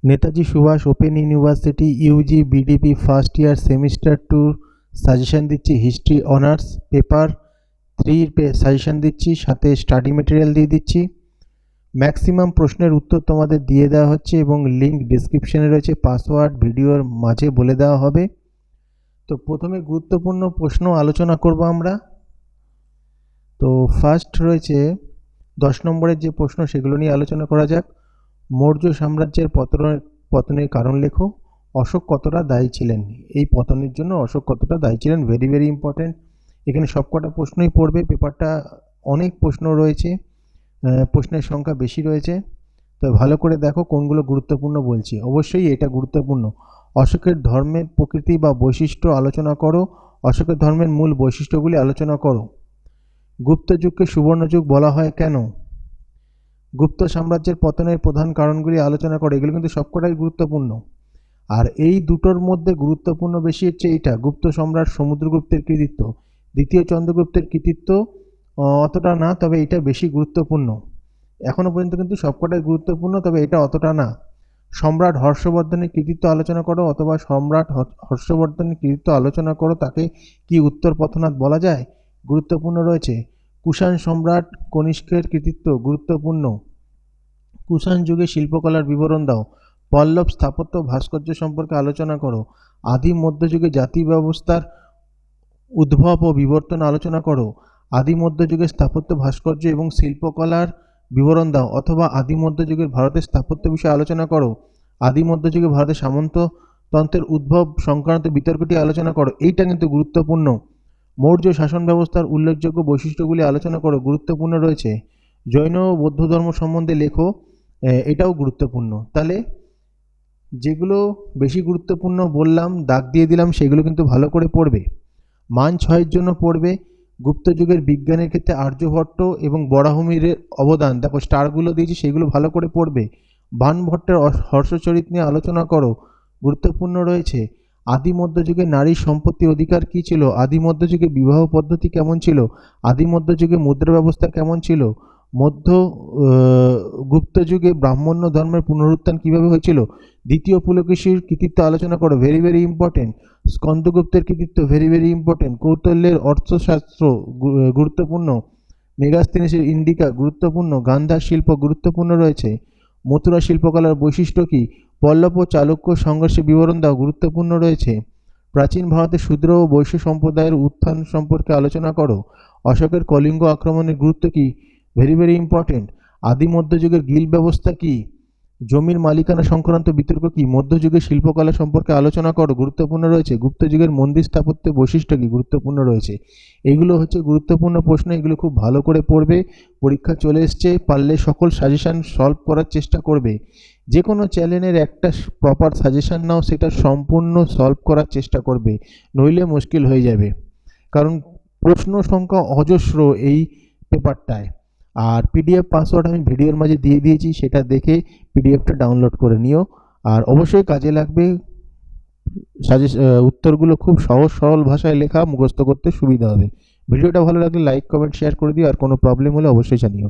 Netaji Subhas open university UG BDP first year semester 2 suggestion দিচ্ছি। History honours paper 3 suggestion দিচ্ছি, সাথে study material দিয়ে দিচ্ছি। ম্যাক্সিমাম প্রশ্নের উত্তর তোমাদের দিয়ে দেওয়া হচ্ছে এবং লিঙ্ক ডিসক্রিপশনে রয়েছে, পাসওয়ার্ড ভিডিওর মাঝে বলে দেওয়া হবে। তো প্রথমে গুরুত্বপূর্ণ প্রশ্ন আলোচনা করব আমরা। তো ফার্স্ট রয়েছে 10 নম্বরের যে প্রশ্ন, সেগুলো নিয়ে আলোচনা করা যাক। মৌর্য সাম্রাজ্যের পতনের কারণ লেখো। অশোক কতটা দায়ী ছিলেন? এই পতনের জন্য অশোক কতটা দায়ী ছিলেন, ভেরি ভেরি ইম্পর্টেন্ট। এখানে সবকটা প্রশ্নই পড়বে, পেপারটা অনেক প্রশ্ন রয়েছে, প্রশ্নের সংখ্যা বেশি রয়েছে। তো ভালো করে দেখো কোনগুলো গুরুত্বপূর্ণ বলছি। অবশ্যই এটা গুরুত্বপূর্ণ। অশোকের ধর্মের প্রকৃতি বা বৈশিষ্ট্য আলোচনা করো। অশোকের ধর্মের মূল বৈশিষ্ট্যগুলি আলোচনা করো। গুপ্ত যুগকে সুবর্ণযুগ বলা হয় কেন? গুপ্ত সাম্রাজ্যের পতনের প্রধান কারণগুলি আলোচনা করে। এগুলো কিন্তু সবকটাই গুরুত্বপূর্ণ। আর এই দুটোর মধ্যে গুরুত্বপূর্ণ বেশি হচ্ছে এইটা, গুপ্ত সম্রাট সমুদ্রগুপ্তের কৃতিত্ব। দ্বিতীয় চন্দ্রগুপ্তের কৃতিত্ব অতটা না, তবে এটা বেশি গুরুত্বপূর্ণ। এখনো পর্যন্ত কিন্তু সবকটাই গুরুত্বপূর্ণ, তবে এটা অতটা না। সম্রাট হর্ষবর্ধনের কৃতিত্ব আলোচনা করো, অথবা সম্রাট হর্ষবর্ধনের কৃতিত্ব আলোচনা করো, তাকে কি উত্তর পথনাথ বলা যায়? গুরুত্বপূর্ণ রয়েছে। কুষাণ সম্রাট কনিষ্কের কৃতিত্ব গুরুত্বপূর্ণ। কুষাণ যুগে শিল্পকলার বিবরণ দাও। পল্লব স্থাপত্য ভাস্কর্য সম্পর্কে আলোচনা করো। আদি মধ্যযুগে জাতি ব্যবস্থার উদ্ভব ও বিবর্তন আলোচনা করো। আদি মধ্যযুগে স্থাপত্য ভাস্কর্য এবং শিল্পকলার বিবরণ দাও, অথবা আদি মধ্যযুগের ভারতের স্থাপত্য বিষয়ে আলোচনা করো। আদি মধ্যযুগে ভারতের সামন্ততন্ত্রের উদ্ভব সংক্রান্ত বিতর্কটি আলোচনা করো। এইটা কিন্তু গুরুত্বপূর্ণ। মৌর্য শাসন ব্যবস্থার উল্লেখযোগ্য বৈশিষ্ট্যগুলি আলোচনা করো, গুরুত্বপূর্ণ রয়েছে। জৈন ও বৌদ্ধ ধর্ম সম্বন্ধে লেখো, এটাও গুরুত্বপূর্ণ। তাহলে যেগুলো বেশি গুরুত্বপূর্ণ বললাম, দাগ দিয়ে দিলাম, সেগুলো কিন্তু ভালো করে পড়বে। মান 6-এর জন্য পড়বে গুপ্ত যুগের বিজ্ঞানের ক্ষেত্রে আর্যভট্ট এবং বরাহমির অবদান। দেখো স্টারগুলো দিয়েছি, সেগুলো ভালো করে পড়বে। বাণভট্টের হর্ষচরিত নিয়ে আলোচনা করো, গুরুত্বপূর্ণ রয়েছে। আদি মধ্যযুগে নারীর সম্পত্তি অধিকার কী ছিল? আদি মধ্যযুগে বিবাহ পদ্ধতি কেমন ছিল? আদি মধ্যযুগে মুদ্রা ব্যবস্থা কেমন ছিল? মধ্য গুপ্ত যুগে ব্রাহ্মণ্য ধর্মের পুনরুত্থান কীভাবে হয়েছিল? দ্বিতীয় পুলকেশীর কৃতিত্ব আলোচনা করো, ভেরি ভেরি ইম্পর্টেন্ট। স্কন্দগুপ্তের কৃতিত্ব ভেরি ভেরি ইম্পর্টেন্ট। কৌটল্যের অর্থশাস্ত্র গুরুত্বপূর্ণ। মেগাস্তিনিসের ইন্ডিকা গুরুত্বপূর্ণ। গান্ধার শিল্প গুরুত্বপূর্ণ রয়েছে। মথুরা শিল্পকলার বৈশিষ্ট্য কী? পল্লব ও চালুক্য সংঘর্ষের বিবরণ দাও, গুরুত্বপূর্ণ রয়েছে। প্রাচীন ভারতের শূদ্র ও বৈশ্য সম্প্রদায়ের উত্থান সম্পর্কে আলোচনা করো। অশোকের কলিঙ্গ আক্রমণের গুরুত্ব কী? Very very important. আদি মধ্যযুগের গিল্ড ব্যবস্থা কী? জমির মালিকানা সংক্রান্ত বিতর্ক কী? মধ্যযুগের শিল্পকলা সম্পর্কে আলোচনা করো, গুরুত্বপূর্ণ রয়েছে। গুপ্ত যুগের মন্দির স্থাপত্যের বৈশিষ্ট্য কী? গুরুত্বপূর্ণ রয়েছে। এগুলো হচ্ছে গুরুত্বপূর্ণ প্রশ্ন, এগুলো খুব ভালো করে পড়বে। পরীক্ষা চলে এসছে, পারলে সকল সাজেশান সলভ করার চেষ্টা করবে। যে কোনো চ্যানেলের একটা প্রপার সাজেশান নাও, সেটা সম্পূর্ণ সলভ করার চেষ্টা করবে, নইলে মুশকিল হয়ে যাবে। কারণ প্রশ্ন সংখ্যা অজস্র এই পেপারটায়। আর পিডিএফ পাসওয়ার্ড আমি ভিডিওর মাঝে দিয়ে দিয়েছি, সেটা দেখে পিডিএফটা ডাউনলোড করে নিও। আর অবশ্যই কাজে লাগবে। উত্তরগুলো খুব সহজ সরল ভাষায় লেখা, মুখস্থ করতে সুবিধা হবে। ভিডিওটা ভালো লাগলে লাইক কমেন্ট শেয়ার করে দিও, আর কোনো প্রবলেম হলে অবশ্যই জানিও।